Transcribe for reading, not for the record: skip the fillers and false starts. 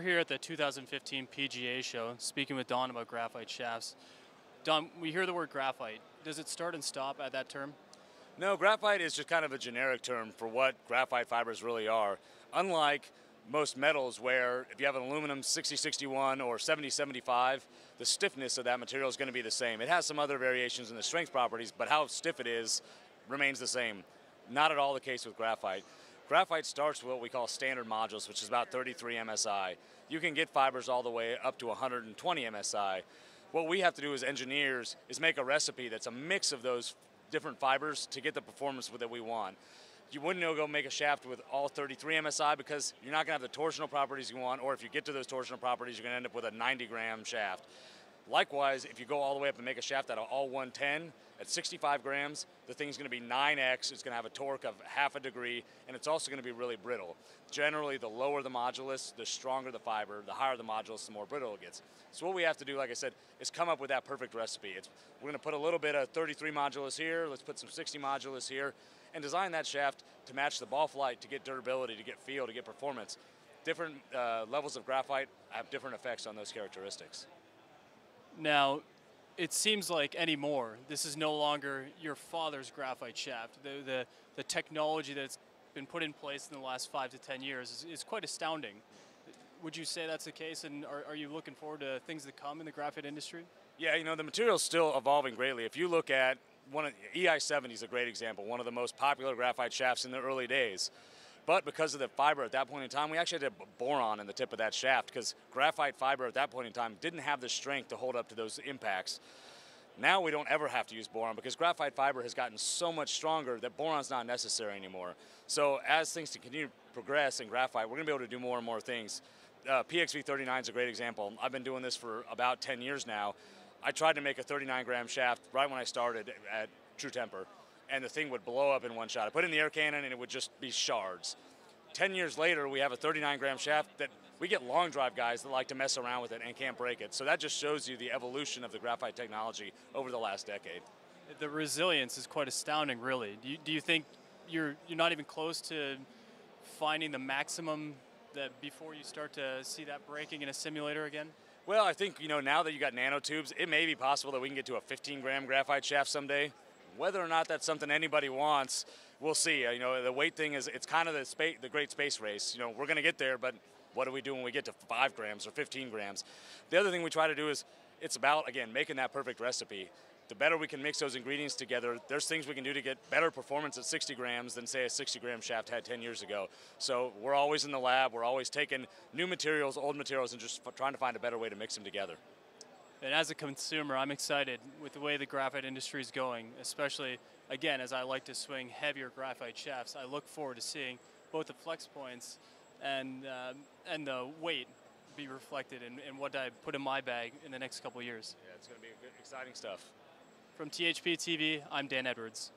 here at the 2015 PGA show, speaking with Don about graphite shafts. Don, we hear the word graphite. Does it start and stop at that term? No, graphite is just kind of a generic term for what graphite fibers really are. Unlike most metals where if you have an aluminum 6061 or 7075, the stiffness of that material is going to be the same. It has some other variations in the strength properties, but how stiff it is remains the same. Not at all the case with graphite. Graphite starts with what we call standard modules, which is about 33 MSI. You can get fibers all the way up to 120 MSI. What we have to do as engineers is make a recipe that's a mix of those different fibers to get the performance that we want. You wouldn't go make a shaft with all 33 MSI because you're not going to have the torsional properties you want, or if you get to those torsional properties, you're going to end up with a 90-gram shaft. Likewise, if you go all the way up and make a shaft at all 110, at 65 grams, the thing's going to be 9x, it's going to have a torque of half a degree, and it's also going to be really brittle. Generally, the lower the modulus, the stronger the fiber, the higher the modulus, the more brittle it gets. So what we have to do, like I said, is come up with that perfect recipe. We're going to put a little bit of 33 modulus here, let's put some 60 modulus here, and design that shaft to match the ball flight, to get durability, to get feel, to get performance. Different levels of graphite have different effects on those characteristics. Now, it seems like anymore, this is no longer your father's graphite shaft. The technology that's been put in place in the last 5 to 10 years is quite astounding. Would you say that's the case, and are you looking forward to things that come in the graphite industry? Yeah, the material's still evolving greatly. If you look at EI-70 is a great example, one of the most popular graphite shafts in the early days. But because of the fiber at that point in time, we actually had boron in the tip of that shaft because graphite fiber at that point in time didn't have the strength to hold up to those impacts. Now we don't ever have to use boron because graphite fiber has gotten so much stronger that boron's not necessary anymore. So as things continue to progress in graphite, we're going to be able to do more and more things. PXV39 is a great example. I've been doing this for about 10 years now. I tried to make a 39-gram shaft right when I started at True Temper, and the thing would blow up in one shot. I put it in the air cannon and it would just be shards. 10 years later, we have a 39-gram shaft that we get long drive guys that like to mess around with it and can't break it. So that just shows you the evolution of the graphite technology over the last decade. The resilience is quite astounding, really. Do you think you're not even close to finding the maximum that before you start to see that breaking in a simulator again? Well, I think, now that you got nanotubes, it may be possible that we can get to a 15-gram graphite shaft someday. Whether or not that's something anybody wants, we'll see. The weight thing it's kind of the great space race. We're going to get there, but what do we do when we get to 5 grams or 15 grams? The other thing we try to do is it's about, again, making that perfect recipe. The better we can mix those ingredients together, there's things we can do to get better performance at 60 grams than, say, a 60-gram shaft had 10 years ago. So we're always in the lab. We're always taking new materials, old materials, and just trying to find a better way to mix them together. And as a consumer, I'm excited with the way the graphite industry is going, especially, again, as I like to swing heavier graphite shafts. I look forward to seeing both the flex points and the weight be reflected in what I put in my bag in the next couple of years. Yeah, it's going to be good, exciting stuff. From THP TV, I'm Dan Edwards.